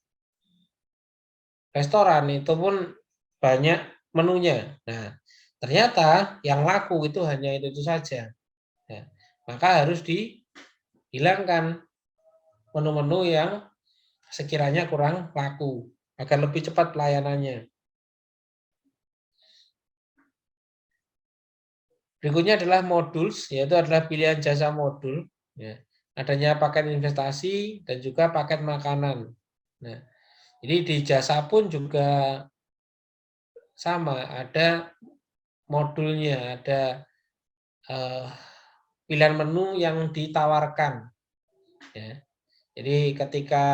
S1: restoran itu pun banyak menunya. Nah, ternyata yang laku itu hanya itu saja. Ya, maka harus dihilangkan menu-menu yang sekiranya kurang laku. agar lebih cepat pelayanannya. Berikutnya adalah modules, yaitu adalah pilihan jasa modul. Ya. Adanya paket investasi dan juga paket makanan. Nah, jadi di jasa pun juga sama, ada modulnya, ada pilihan menu yang ditawarkan. Ya. Jadi ketika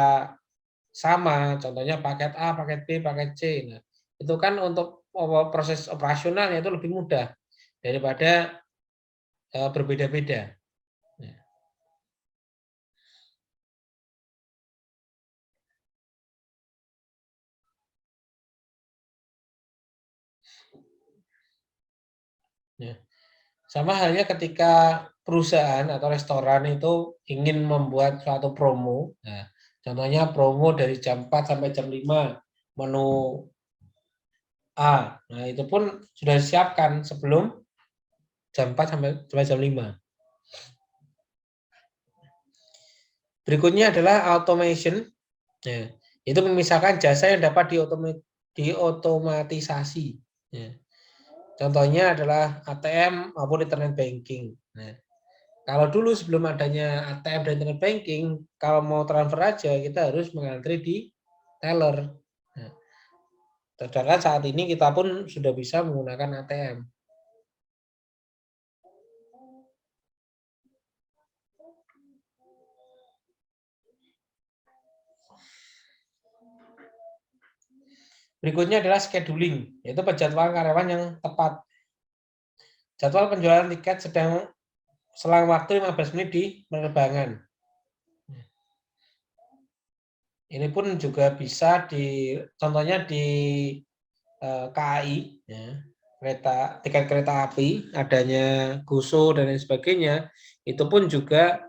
S1: sama, contohnya paket A, paket B, paket C. Nah, itu kan untuk proses operasionalnya itu lebih mudah daripada berbeda-beda. Ya. Ya. Sama halnya ketika perusahaan atau restoran itu ingin membuat suatu promo. Nah, contohnya promo dari jam 4 sampai jam 5 menu A. Nah, itu pun sudah disiapkan sebelum jam 4 sampai jam 5. Berikutnya adalah automation. Ya, itu memisahkan jasa yang dapat diotomatisasi. Ya. Contohnya adalah ATM maupun internet banking. Nah, kalau dulu sebelum adanya ATM dan internet banking, kalau mau transfer aja kita harus mengantri di teller. Nah, sedangkan saat ini kita pun sudah bisa menggunakan ATM. Berikutnya adalah scheduling, yaitu penjadwalan karyawan yang tepat. Jadwal penjualan tiket sedang selang waktu 15 menit di penerbangan. Ini pun juga bisa contohnya di KAI, ya, tiket kereta api, adanya GoSo dan lain sebagainya, itu pun juga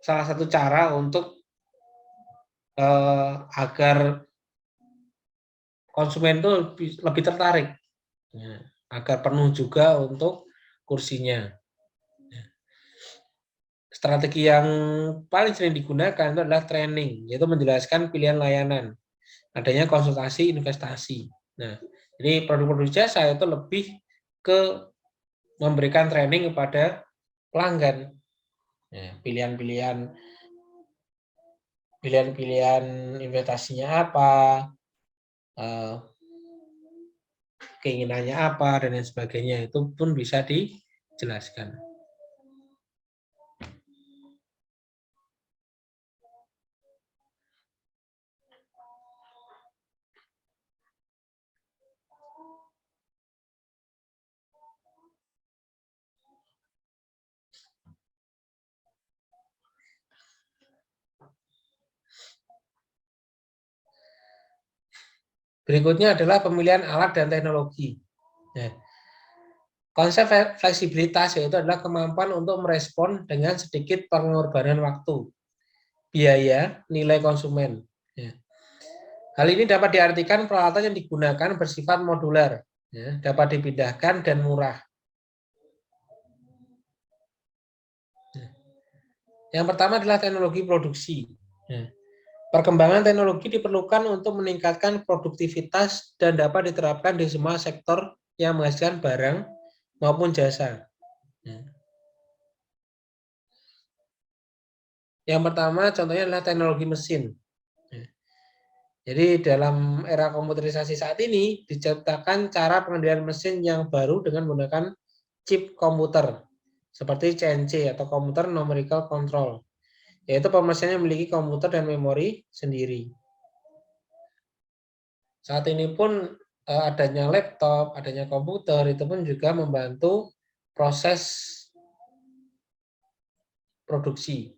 S1: salah satu cara untuk agar konsumen itu lebih tertarik, ya, agar penuh juga untuk kursinya. Strategi yang paling sering digunakan itu adalah training, yaitu menjelaskan pilihan layanan, adanya konsultasi investasi. Nah, jadi produk-produk jasa itu lebih ke memberikan training kepada pelanggan. Ya, pilihan-pilihan investasinya apa, keinginannya apa, dan lain sebagainya, itu pun bisa dijelaskan. Berikutnya adalah pemilihan alat dan teknologi. Nah, konsep fleksibilitas yaitu adalah kemampuan untuk merespon dengan sedikit pengorbanan waktu, biaya, nilai konsumen. Ya. Hal ini dapat diartikan peralatan yang digunakan bersifat modular, ya, dapat dipindahkan dan murah. Yang pertama adalah teknologi produksi. Ya. Perkembangan teknologi diperlukan untuk meningkatkan produktivitas dan dapat diterapkan di semua sektor yang menghasilkan barang maupun jasa. Ya. Yang pertama contohnya adalah teknologi mesin. Ya. Jadi dalam era komputerisasi saat ini diciptakan cara pengendalian mesin yang baru dengan menggunakan chip komputer seperti CNC atau Computer Numerical Control, yaitu mesin yang memiliki komputer dan memori sendiri. Saat ini pun adanya laptop, adanya komputer itu pun juga membantu proses produksi.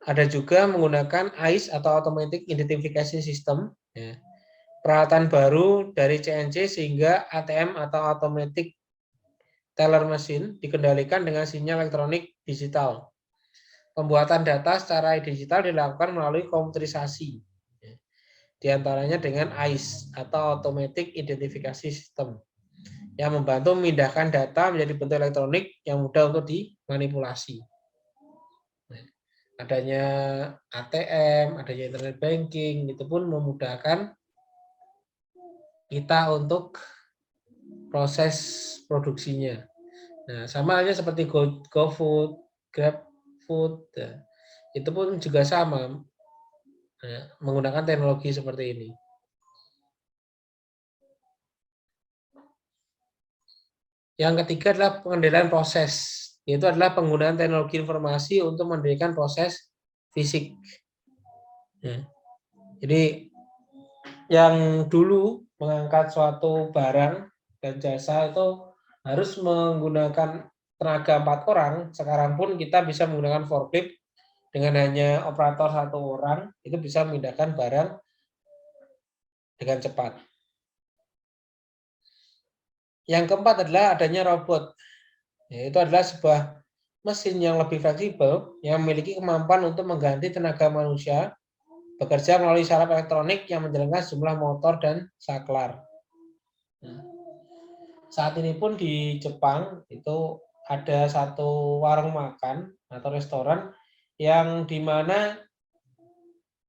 S1: Ada juga menggunakan AIS atau Automatic Identification System, ya, peralatan baru dari CNC sehingga ATM atau Automatic Teller Machine dikendalikan dengan sinyal elektronik digital. Pembuatan data secara digital dilakukan melalui komputerisasi, di antaranya dengan AIS atau Automatic Identification System, yang membantu memindahkan data menjadi bentuk elektronik yang mudah untuk dimanipulasi. adanya ATM, adanya internet banking, itu pun memudahkan kita untuk proses produksinya. Nah, sama aja seperti GoFood, GrabFood, ya. Itu pun juga sama, ya, menggunakan teknologi seperti ini. Yang ketiga adalah pengendalian proses, yaitu adalah penggunaan teknologi informasi untuk mengendalikan proses fisik. Ya. Jadi yang dulu mengangkat suatu barang dan jasa itu harus menggunakan tenaga 4 orang, sekarang pun kita bisa menggunakan forklift dengan hanya operator 1 orang, itu bisa memindahkan barang dengan cepat. Yang keempat adalah adanya robot, yaitu adalah sebuah mesin yang lebih fleksibel yang memiliki kemampuan untuk mengganti tenaga manusia bekerja melalui saraf elektronik yang menjalankan sejumlah motor dan saklar. Nah, saat ini pun di Jepang itu ada satu warung makan atau restoran yang dimana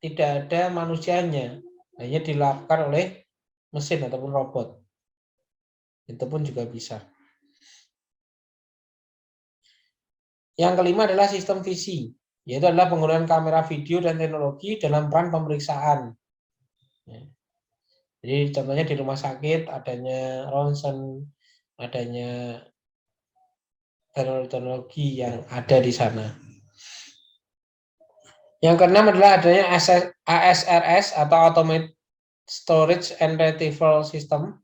S1: tidak ada manusianya, hanya dilakukan oleh mesin ataupun robot. Itu pun juga bisa. Yang kelima adalah sistem visi, yaitu adalah penggunaan kamera video dan teknologi dalam peran pemeriksaan. Jadi contohnya di rumah sakit adanya ronsen, adanya teknologi yang ada di sana. Yang keenam adalah adanya ASRS atau Automated Storage and Retrieval System,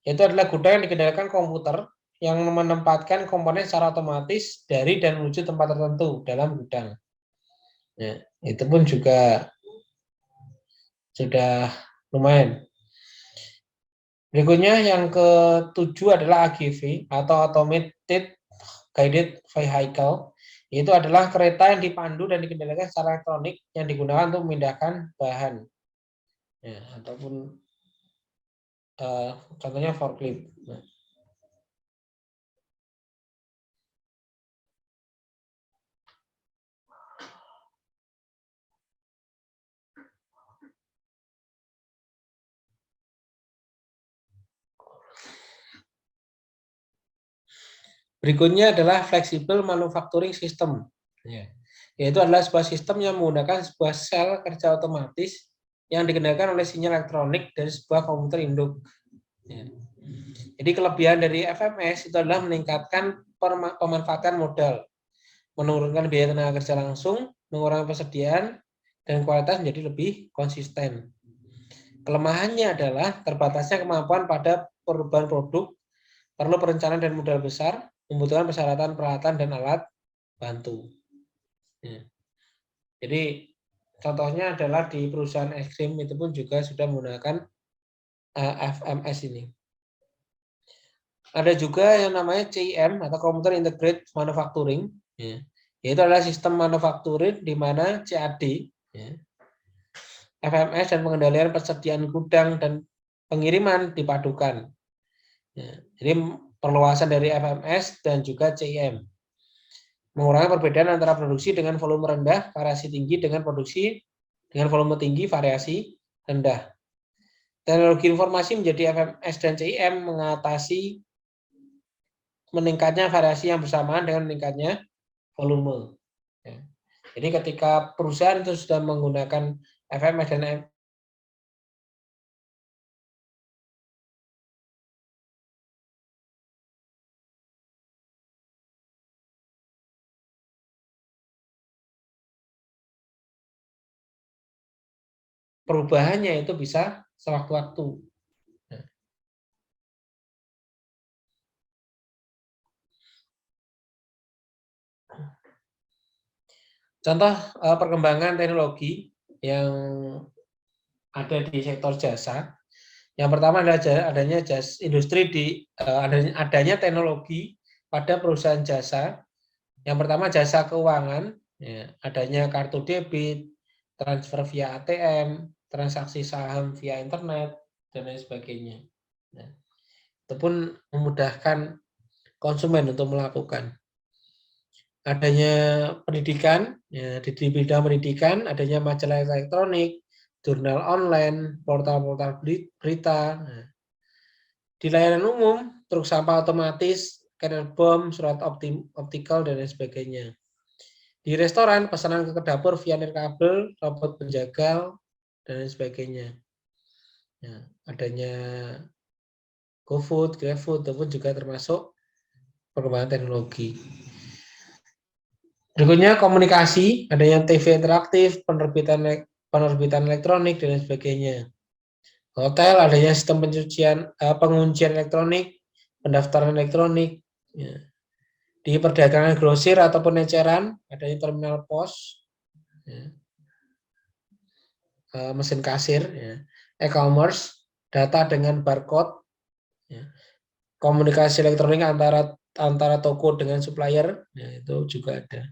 S1: yaitu adalah gudang yang dikendalikan komputer yang menempatkan komponen secara otomatis dari dan menuju tempat tertentu dalam gudang. Ya, itu pun juga sudah lumayan. Berikutnya yang ketujuh adalah AGV atau Automated Guided Vehicle. Itu adalah kereta yang dipandu dan dikendalikan secara elektronik yang digunakan untuk memindahkan bahan. Ya, ataupun contohnya forklift. Nah. Berikutnya adalah flexible manufacturing system. Ya. Yaitu adalah sebuah sistem yang menggunakan sebuah sel kerja otomatis yang dikendalikan oleh sinyal elektronik dari sebuah komputer induk. Ya. Jadi kelebihan dari FMS itu adalah meningkatkan pemanfaatan modal, menurunkan biaya tenaga kerja langsung, mengurangi persediaan, dan kualitas menjadi lebih konsisten. Kelemahannya adalah terbatasnya kemampuan pada perubahan produk, perlu perencanaan dan modal besar, membutuhkan persyaratan peralatan dan alat bantu. Ya. Jadi contohnya adalah di perusahaan es krim itu pun juga sudah menggunakan FMS ini. Ada juga yang namanya CIM atau Computer Integrated Manufacturing, ya. Yaitu adalah sistem manufakturing di mana CAD, ya, FMS dan pengendalian persediaan gudang dan pengiriman dipadukan. Ya. Jadi perluasan dari FMS dan juga CIM. Mengurangi perbedaan antara produksi dengan volume rendah, variasi tinggi dengan produksi dengan volume tinggi, variasi rendah. Teknologi informasi menjadi FMS dan CIM mengatasi meningkatnya variasi yang bersamaan dengan meningkatnya volume. Ya. Jadi ketika perusahaan itu sudah menggunakan FMS dan perubahannya itu bisa sewaktu-waktu. Nah. Contoh perkembangan teknologi yang ada di sektor jasa. Yang pertama adalah adanya industri di adanya teknologi pada perusahaan jasa. Yang pertama jasa keuangan, ya, adanya kartu debit, transfer via ATM, transaksi saham via internet, dan lain sebagainya. Nah, itu pun memudahkan konsumen untuk melakukan. adanya pendidikan, ya, di bidang pendidikan, adanya majalah elektronik, jurnal online, portal-portal berita. Nah, di layanan umum, truk sampah otomatis, carrier bom, surat optikal, dan lain sebagainya. Di restoran, pesanan ke dapur via nirkabel, robot penjagal, dan lain sebagainya. Ya, adanya GoFood, GrabFood, itu pun juga termasuk perkembangan teknologi. Berikutnya komunikasi, adanya TV interaktif, penerbitan elektronik, dan lain sebagainya. Hotel, adanya sistem penguncian elektronik, pendaftaran elektronik. Ya. Di perdagangan grosir ataupun eceran, adanya terminal pos, ya. Mesin kasir, ya. E-commerce, data dengan barcode, ya. Komunikasi elektronik antara toko dengan supplier, ya, itu juga ada.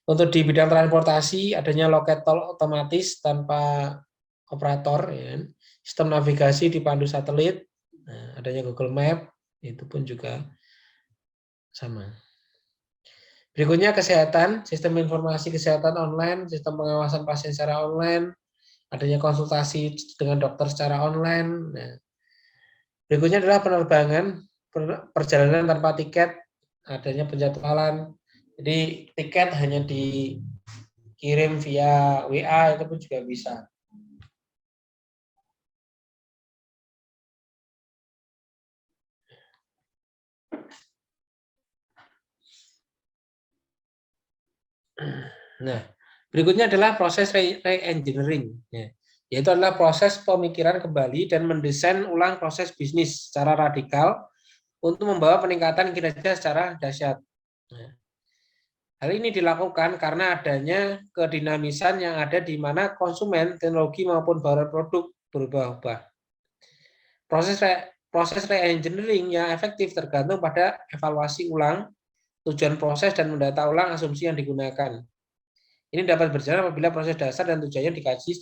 S1: Untuk di bidang transportasi, adanya loket tol otomatis tanpa operator, ya. Sistem navigasi dipandu satelit, nah, adanya Google Map, itu pun juga sama. Berikutnya kesehatan, sistem informasi kesehatan online, sistem pengawasan pasien secara online, adanya konsultasi dengan dokter secara online. Nah, berikutnya adalah penerbangan, perjalanan tanpa tiket, adanya penjadwalan. Jadi tiket hanya dikirim via WA, itu pun juga bisa. Nah, berikutnya adalah proses re-engineering, ya, yaitu adalah proses pemikiran kembali dan mendesain ulang proses bisnis secara radikal untuk membawa peningkatan kinerja secara dahsyat. Nah, hal ini dilakukan karena adanya kedinamisan yang ada di mana konsumen, teknologi maupun barang produk berubah-ubah. Proses re-engineering yang efektif tergantung pada evaluasi ulang, tujuan proses, dan mendata ulang asumsi yang digunakan. Ini dapat berjalan apabila proses dasar dan tujuannya dikaji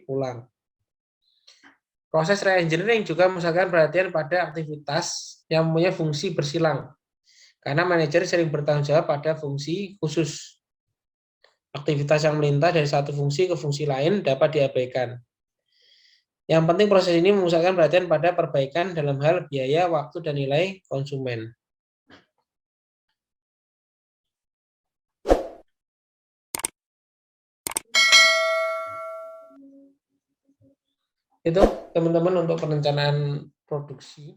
S1: ulang. Proses re-engineering juga memusatkan perhatian pada aktivitas yang mempunyai fungsi bersilang. Karena manajer sering bertanggung jawab pada fungsi khusus. Aktivitas yang melintas dari satu fungsi ke fungsi lain dapat diabaikan. Yang penting proses ini memusatkan perhatian pada perbaikan dalam hal biaya, waktu, dan nilai konsumen. Itu teman-teman untuk perencanaan produksi.